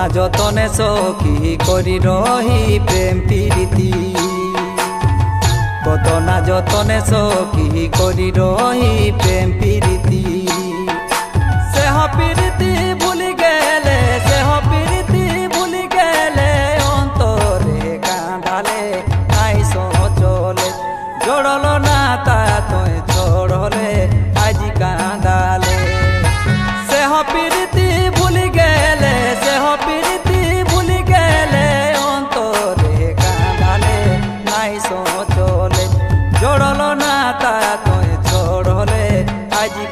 যতনে সখী করি রহি প্রেম প্রীতি কত না যতনে সখী করি রহি প্রেম প্রীতি সেহ প্রীতি ভুলি গেলে সেহ প্রীতি ভুলি গেলে অন্তরে কাঁদালে আই চলে জড়ল না তা তুই ছড়লে আজি কাঁদালে সেহ প্রীতি ভুলি গেলে সেহ প্রীতি ভুলি গেলে অন্তরে কাঁদালে নাই চলে জড়ল না তা তুই ছড়লে আজি